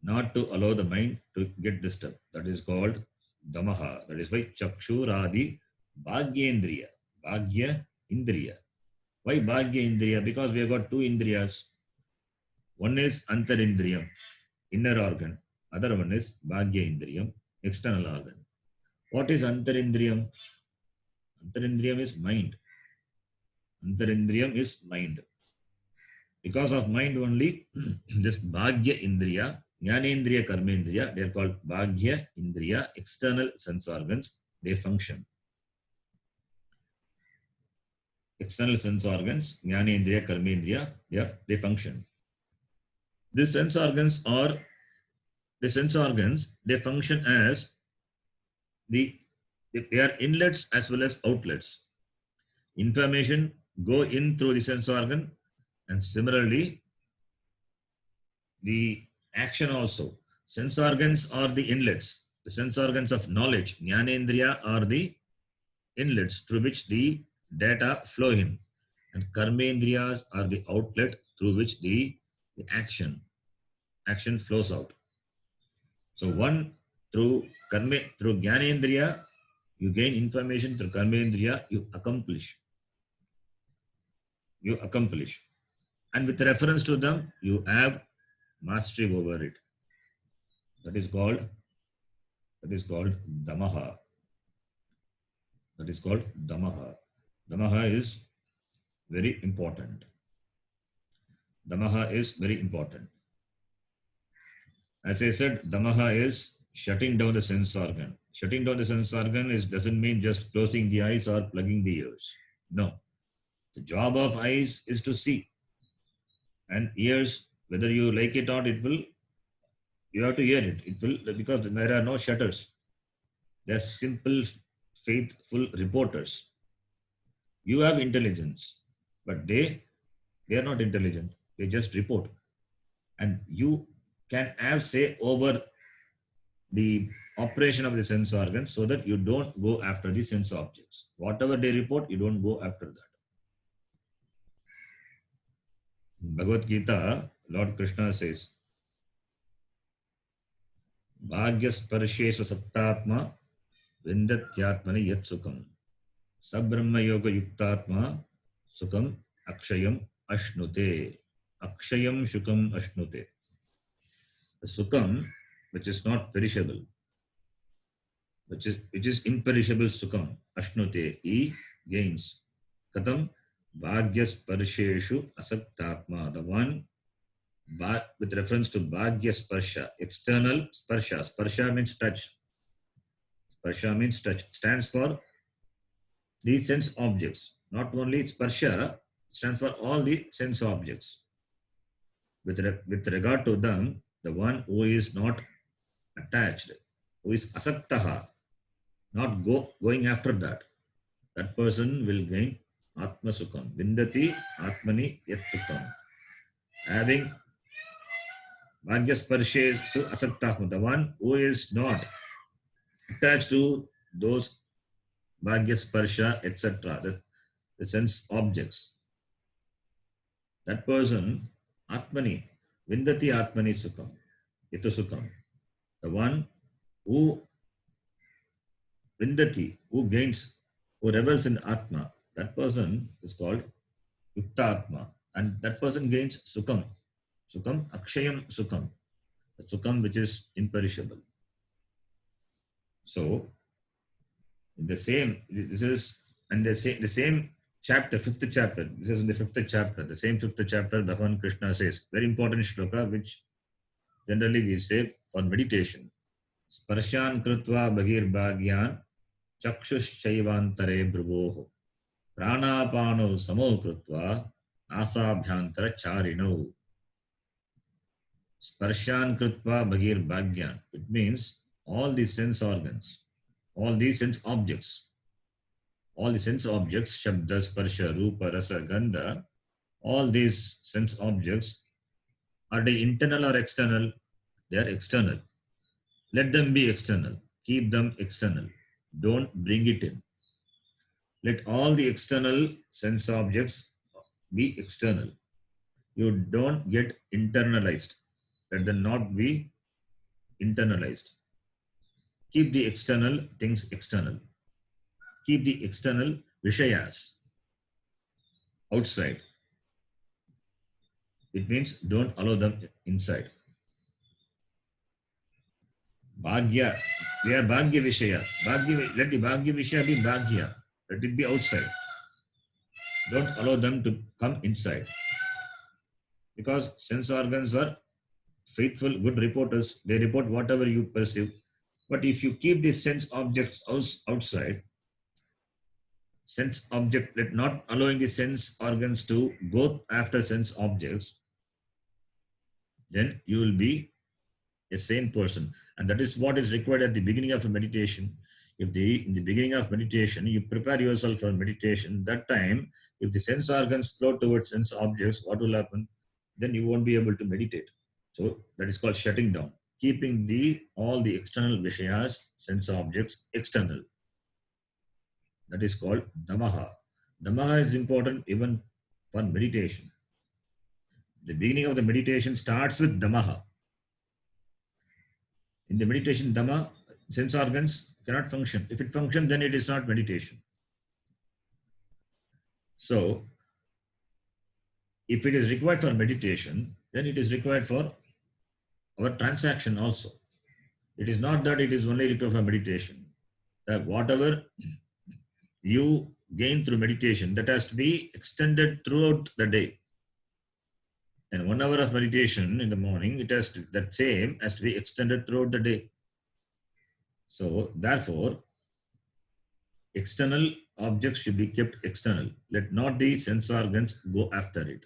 Not to allow the mind to get disturbed. That is called Dhammaha. That is why Chakshuradi Bhagyendriya. Bhagya Indriya. Why Bhagya Indriya? Because we have got two Indriyas. One is Antarindriyam, inner organ. Other one is Bhagya Indriyam, external organ. What is Antarindriyam? Antarindriyam is mind. Antarindriyam is mind. Because of mind only, this Bhagya Indriya, Jnanendriya, Karmendriya, they are called Bhagya Indriya, external sense organs, they function. External sense organs, Jnanendriya, Karmendriya, they function. These sense organs, they function as they are inlets as well as outlets. Information go in through the sense organ, and similarly, the action also. Sense organs are the inlets. The sense organs of knowledge, Jnanendriya, are the inlets through which the data flow in. And Karmendriyas are the outlet through which the action flows out. So one through Jnanendriya, you gain information. Through Karmendriya, you accomplish. And with reference to them, you have mastery over it. That is called Dhammaha. That is called Dhammaha. Dhammaha is very important. Dhammaha is very important. As I said, Dhammaha is shutting down the sense organ. Shutting down the sense organ doesn't mean just closing the eyes or plugging the ears. No. The job of eyes is to see, and ears, whether you like it or not, it will. You have to hear it. It will, because there are no shutters. They are simple, faithful reporters. You have intelligence, but they are not intelligent. They just report, and you can have say over the operation of the sense organs, so that you don't go after the sense objects. Whatever they report, you don't go after that. In Bhagavad Gita, Lord Krishna says, Bhagyasparshesva saptatma vindatyatmani yat sukam sabrahma yoga yuktatma sukam akshayam ashnute. Akshayam shukam ashnute. The sukam, which is not perishable, which is imperishable sukam, ashnute, he gains. Katam bhagyasparsheshu asaktatma, the one with reference to bhagyasparsha, external sparsha. Sparsha means touch. Sparsha means touch. Stands for the sense objects. Not only sparsha, stands for all the sense objects. With regard to them, the one who is not attached, who is asaktaha, not going after that, that person will gain atma sukam. Vindati atmani yat sukam. Having bhagyasparshesu asaktahma, the one who is not attached to those bhagyasparsha, etc., the sense objects. That person, atmani, vindati atmani sukam, yatu sukam. The one who vindati, who gains, who revels in atma, that person is called yukta atma, and that person gains sukam. Sukam, akshayam sukam, the sukam which is imperishable. So, the same chapter, fifth chapter. This is in the fifth chapter. The same fifth chapter, Bhagavan Krishna says, very important shloka, which generally we say for meditation. Sparshan krutva bhagir bhagyan chakshush chaivantare bhruvoho pranapano samo krutva nasabhyantara charino. Sparshan krutva bhagir bhagyan. It means all the sense organs, all the sense objects, shabda, sparsha, rupa, rasa, gandha, all these sense objects, are they internal or external? They are external. Let them be external. Keep them external. Don't bring it in. Let all the external sense objects be external. You don't get internalized. Let them not be internalized. Keep the external things external. Keep the external vishayas outside. It means don't allow them inside. Bhagya, they are bhagya vishaya. Let the bhagya vishaya be bhagya. Let it be outside. Don't allow them to come inside. Because sense organs are faithful, good reporters. They report whatever you perceive. But if you keep the sense objects outside, sense object, not allowing the sense organs to go after sense objects, then you will be a sane person. And that is what is required at the beginning of a meditation. In the beginning of meditation, you prepare yourself for meditation, that time, if the sense organs flow towards sense objects, what will happen? Then you won't be able to meditate. So that is called shutting down. Keeping all the external vishayas, sense objects, external. That is called damaha. Damaha is important even for meditation. The beginning of the meditation starts with damaha. In the meditation, dhamma, sense organs cannot function. If it functions, then it is not meditation. So, if it is required for meditation, then it is required for our transaction also. It is not that it is only required for meditation. That whatever you gain through meditation, that has to be extended throughout the day. And 1 hour of meditation in the morning, that same has to be extended throughout the day. So, therefore, external objects should be kept external. Let not the sense organs go after it.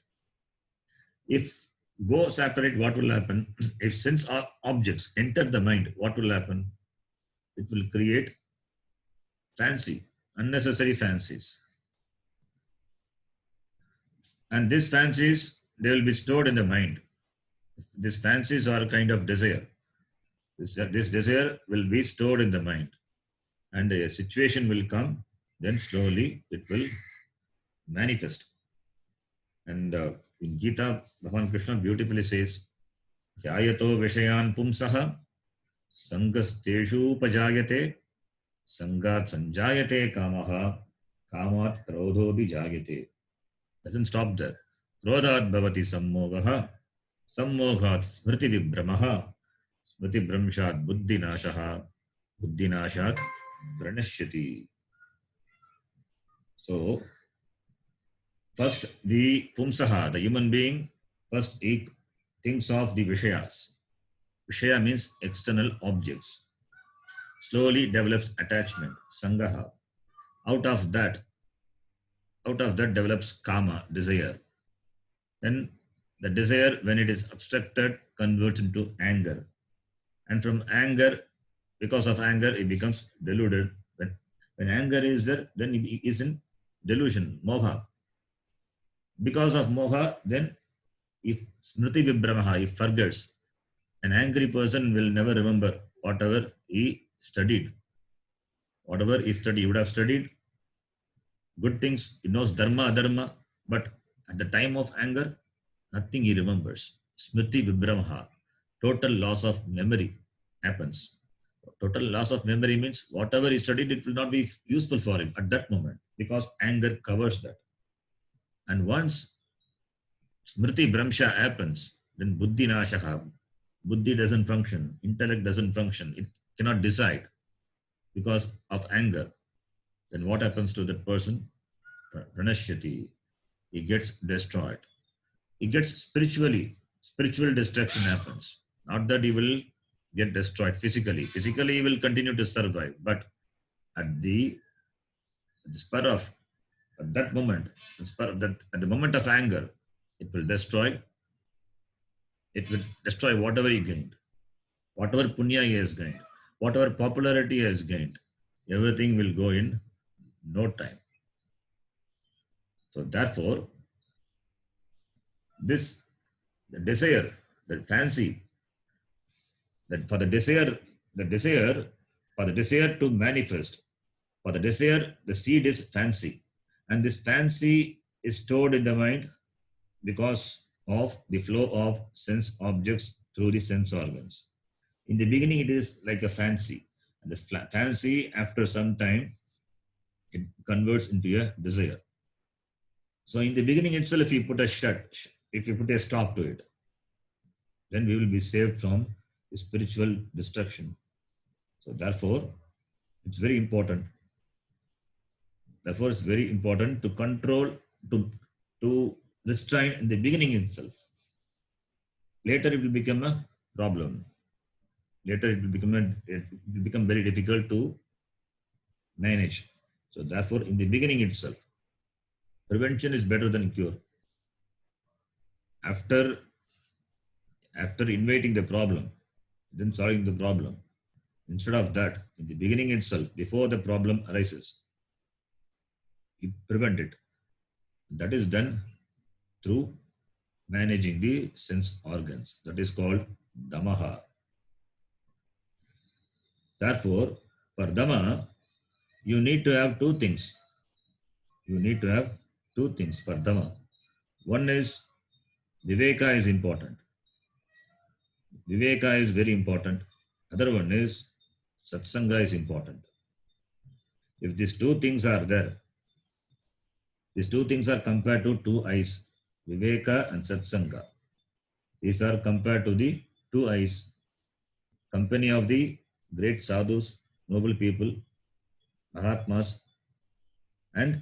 If goes after it, what will happen? If sense objects enter the mind, what will happen? It will create fancy, unnecessary fancies. And these fancies, they will be stored in the mind. These fancies are a kind of desire. This desire will be stored in the mind. And a situation will come, then slowly it will manifest. And in Gita, Bhagavan Krishna beautifully says, Dhyayato Vishayan Pumsaha Sangasteshu Pajayate Sangat Sanjayate Kamaha Kamat Krodho Bijayate. Doesn't stop there. Krodhat Bhavati Sammogaha Sammoghat Smriti Vibhramaha Smriti Bramshat Buddhi Nashaha Buddhi Nashat Pranashyati. So, first, the Pumsaha, the human being, first he thinks of the Vishayas. Vishaya means external objects. Slowly develops attachment, Sangaha. Out of that develops Kama, desire. Then the desire, when it is obstructed, converts into anger. And from anger, because of anger, it becomes deluded. When anger is there, then it is in delusion, moha. Because of moha, then if smriti vibhramaha, he forgets. An angry person will never remember whatever he studied. Whatever he studied, he would have studied good things, he knows dharma, adharma, but at the time of anger, nothing he remembers. Smriti vibhramaha, total loss of memory happens. Total loss of memory means whatever he studied, it will not be useful for him at that moment because anger covers that. And once smriti bramsha happens, then buddhi nashaha, buddhi doesn't function, intellect doesn't function, it cannot decide because of anger. Then what happens to that person? Pranashyati, he gets destroyed. He gets spiritual destruction happens. Not that he will get destroyed physically. Physically, he will continue to survive, but at the spur of at that moment, at the moment of anger, it will destroy. It will destroy whatever he gained, whatever punya he has gained, whatever popularity he has gained. Everything will go in no time. So therefore, the desire, the fancy, that for the desire to manifest, for the desire, the seed is fancy. And this fancy is stored in the mind because of the flow of sense objects through the sense organs. In the beginning, it is like a fancy. And this fancy, after some time, it converts into a desire. So in the beginning itself, if you put a stop to it, then we will be saved from spiritual destruction. So therefore, it's very important. Therefore, it's very important to control, to restrain in the beginning itself. Later, it will become a problem. Later, it will become very difficult to manage. So therefore, in the beginning itself, prevention is better than cure. After inviting the problem, then solving the problem. Instead of that, in the beginning itself, before the problem arises, you prevent it. That is done through managing the sense organs. That is called damaha. Therefore, for dama, you need to have two things. You need to have two things for dama. One is viveka is important. Viveka is very important. Other one is satsanga is important. If these two things are there, these two things are compared to two eyes, viveka and satsanga. These are compared to the two eyes, company of the great sadhus, noble people, mahatmas, and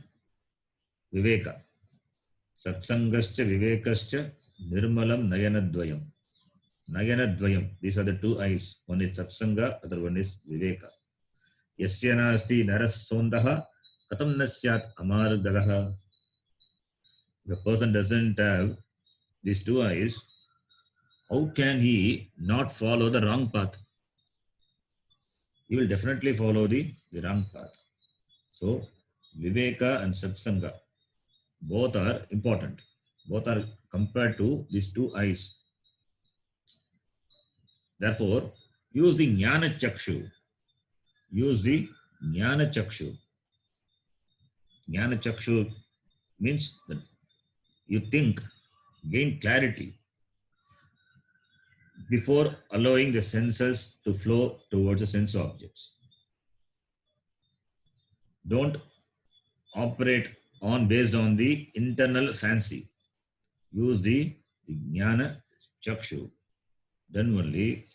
viveka. Satsangascha vivekascha nirmalam nayanadvayam. Nayanadvayam. These are the two eyes. One is satsanga, other one is viveka. Yasya nasti naras sondaha katam na syat amargah. The person doesn't have these two eyes, how can he not follow the wrong path? He will definitely follow the wrong path. So, Viveka and Satsanga, both are important. Both are compared to these two eyes. Therefore, use the Jnana Chakshu. Use the Jnana Chakshu. Jnana Chakshu means that you think, gain clarity before allowing the senses to flow towards the sense objects. Don't operate on based on the internal fancy. Use the Jnana Chakshu. Then only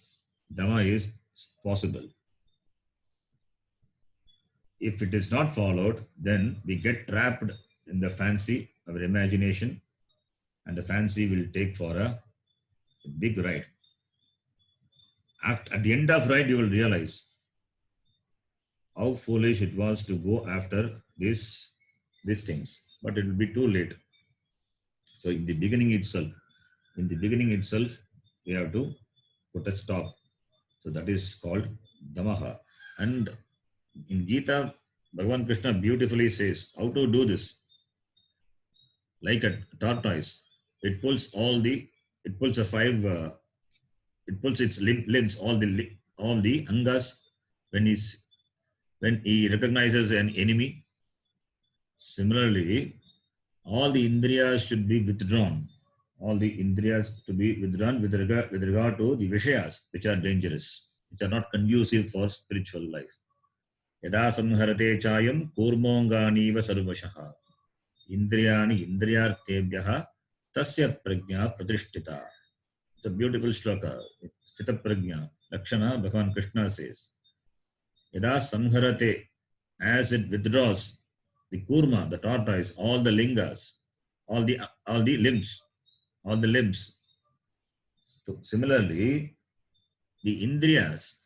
Dhamma is possible. If it is not followed, then we get trapped in the fancy, our imagination, and the fancy will take for a big ride. At the end of ride, you will realize how foolish it was to go after these things, but it will be too late. So in the beginning itself, we have to put a stop. So that is called Damaha. And in Gita, Bhagavan Krishna beautifully says how to do this. Like a tortoise, it pulls its limbs, all the angas when he recognizes an enemy. Similarly, all the indriyas should be withdrawn. All the indriyas to be withdrawn with regard to the vishayas, which are dangerous, which are not conducive for spiritual life. Yada samharate chayam kurmonganiva sarvashaha. Indriyani indriyartebhyaha tasya prajna pratishtita. It's a beautiful shloka. Sthita prajna. Lakshana, Bhagavan Krishna says, Yada samharate, as it withdraws the kurma, the tortoise, all the lingas, all the limbs. So similarly, the indriyas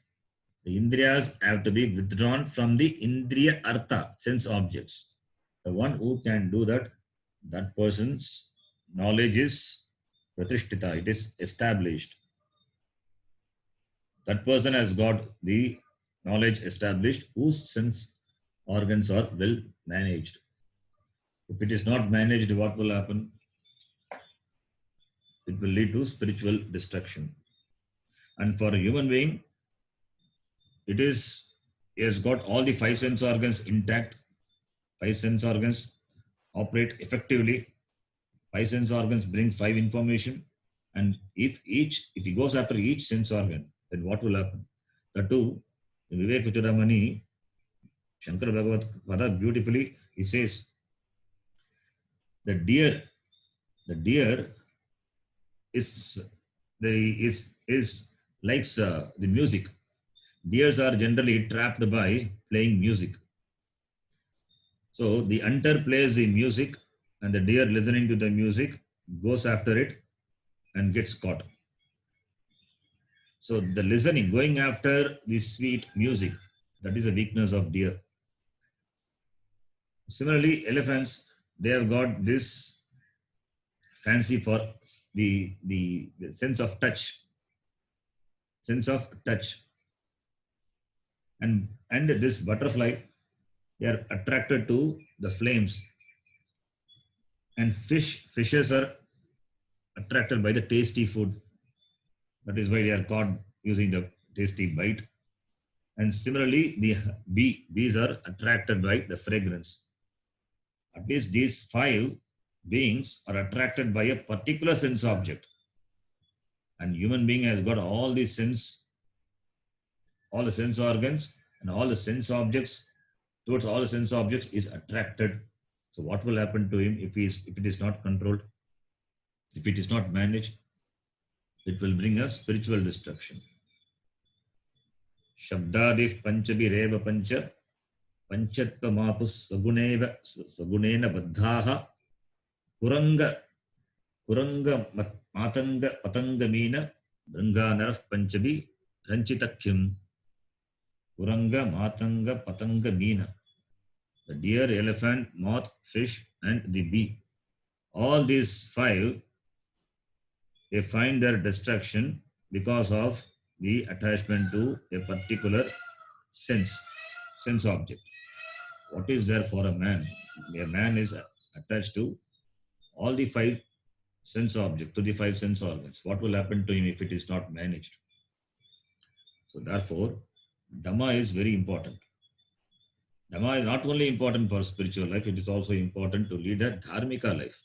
have to be withdrawn from the indriya artha, sense objects. The one who can do that, that person's knowledge is pratishtita, it is established. That person has got the knowledge established whose sense organs are well managed. If it is not managed, what will happen? It will lead to spiritual destruction. And for a human being, he has got all the five sense organs intact. Five sense organs operate effectively. Five sense organs bring five information. And if he goes after each sense organ, then what will happen? That too, in Viveka Chudamani, Shankara Bhagavad Gita beautifully, he says, the deer likes the music. Deers are generally trapped by playing music. So the hunter plays the music and the deer listening to the music goes after it and gets caught. So the listening, going after the sweet music, that is a weakness of deer. Similarly, elephants, they have got this fancy for the sense of touch. And this butterfly, they are attracted to the flames. And fishes are attracted by the tasty food. That is why they are caught using the tasty bite. And similarly, the bees are attracted by the fragrance. At least these five beings are attracted by a particular sense object. And human being has got all the sense organs and all the sense objects. Towards all the sense objects is attracted. So what will happen to him if it is not controlled? If it is not managed, it will bring us spiritual destruction. Shabdadif panchabi reva pancha panchatva mapus swagunena baddhaha kuranga matanga patangamina bringanaraf panchabi ranchitakyam. Kuranga matanga patangamina the deer, elephant, moth, fish, and the bee. All these five, they find their destruction because of the attachment to a particular sense object. What is there for a man? A man is attached to all the five sense object, to the five sense organs. What will happen to him if it is not managed? So therefore, Dhamma is very important. Dhamma is not only important for spiritual life, it is also important to lead a dharmika life.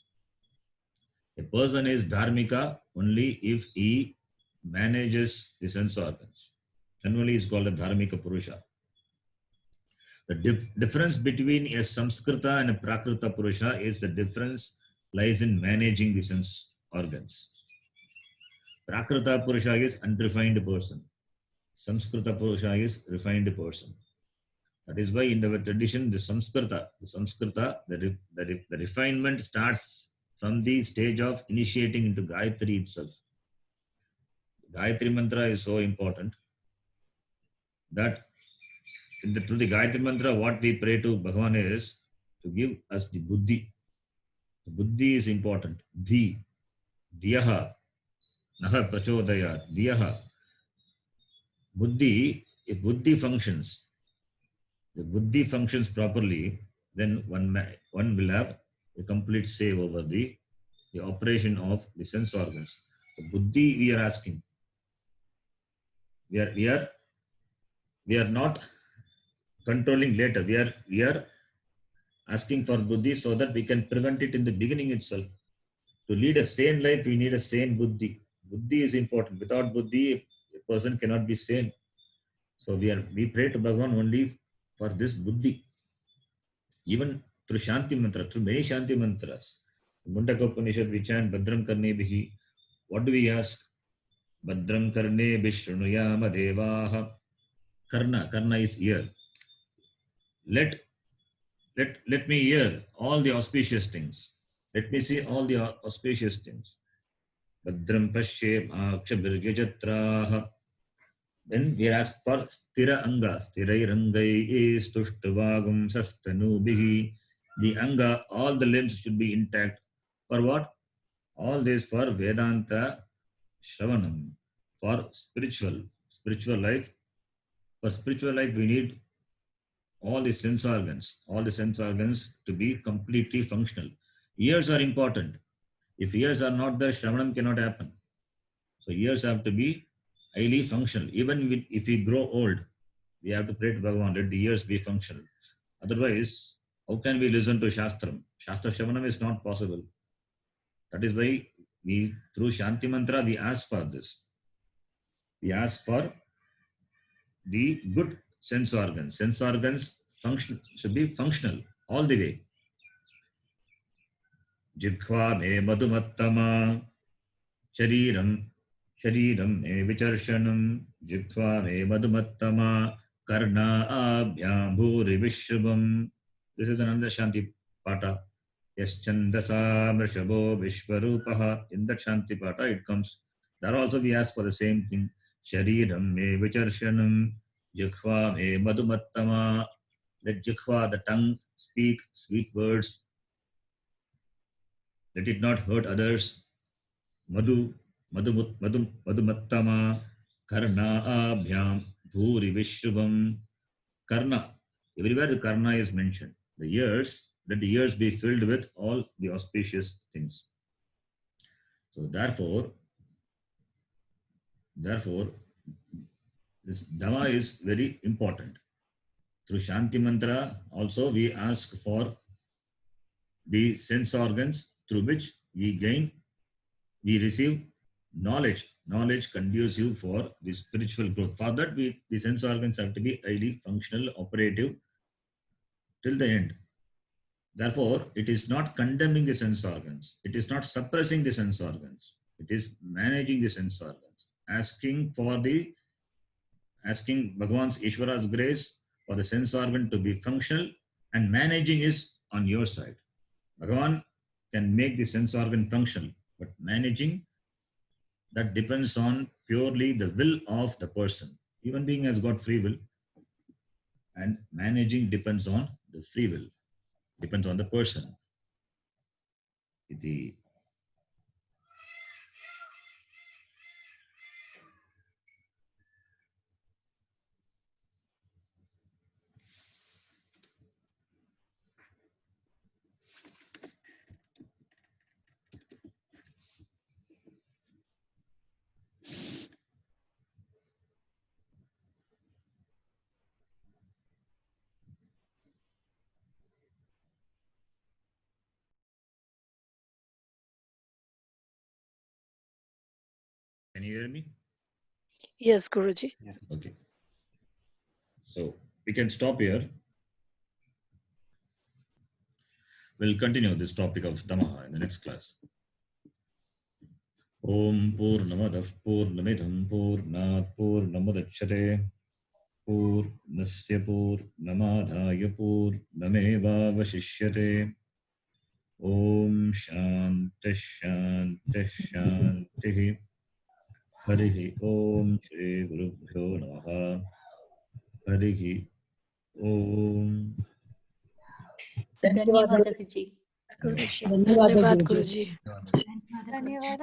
A person is dharmika only if he manages the sense organs. Generally, is called a dharmika purusha. The difference between a Samskrita and a Prakrita Purusha is the difference lies in managing the sense organs. Prakrita Purusha is unrefined person. Samskrita Purusha is refined person. That is why in our tradition, the Samskrita, the refinement starts from the stage of initiating into Gayatri itself. Gayatri mantra is so important that through the Gayatri mantra, what we pray to Bhagavan is to give us the buddhi. The buddhi is important. Diyaha, naha prachodaya, diyaha. Buddhi, if buddhi functions, the buddhi functions properly, then one will have a complete say over the operation of the sense organs. So buddhi we are asking. We are not controlling later. We are asking for buddhi so that we can prevent it in the beginning itself. To lead a sane life, we need a sane buddhi. Buddhi is important. Without buddhi, a person cannot be sane. So we pray to Bhagavan only for this buddhi. Even through Shanti mantra, through many Shanti mantras. Mundaka Upanishad, we chant Badram Karne Bihi. What do we ask? Badram Karne Bishrunuyama Devaha. Karna is ear. Let me hear all the auspicious things. Let me see all the auspicious things. Badram Pashye Bhaksha Birgajatraha. Then we ask for Stira Anga. Stirai Rangai Stushtvagum Sastanu Bihi. The Anga, all the limbs should be intact. For what? All this for Vedanta Shravanam. For spiritual life. For spiritual life, we need all the sense organs to be completely functional. Ears are important. If ears are not there, Shravanam cannot happen. So ears have to be highly functional. Even if we grow old, we have to pray to Bhagavan, let the ears be functional. Otherwise, how can we listen to Shastram? Shastra Shravanam is not possible. That is why through Shanti Mantra, we ask for this. We ask for the good sense organs. Sense organs should be functional all the way. Jidhva me madhumattama, shariram me vicharshanam, jidhva me madhumattama, karna abhyam bhuri vishrubam. This is another Shanti Pata. Yaschandasa mrishabo vishwarupaha. In that Shanti Pata it comes. There also we ask for the same thing. Shariram me vicharshanam, jidhva me madhumattama. Let jidhva, the tongue, speak sweet words. Let it not hurt others. Madhumattama, karna abhyam bhuri vishrubam. Karna, everywhere the karna is mentioned. The ears, let the ears be filled with all the auspicious things. So therefore, this Dhamma is very important. Through Shanti Mantra, also we ask for the sense organs through which we receive knowledge. Knowledge conducive for the spiritual growth. For that, the sense organs have to be highly functional, operative till the end. Therefore, it is not condemning the sense organs. It is not suppressing the sense organs. It is managing the sense organs. Asking Bhagavan's Ishvara's grace for the sense organ to be functional, and managing is on your side. Bhagavan can make the sense organ functional, but managing, that depends on purely the will of the person. Human being has got free will, and managing depends on the free will. Depends on the person. Iti. Can you hear me? Yes, Guruji. Okay. So we can stop here. We'll continue this topic of Tamaha in the next class. Om Purnamadah Purnamidham Purnat Purnamudachyate Purnasya Purnamadhaya Purnameva Vashishyate. Om Shanti Shanti Shanti. Harihi Om Shri Gurubhyo Namaha. Harihi Om. धन्यवाद गुरुजी धन्यवाद गुरुजी. धन्यवाद धन्यवाद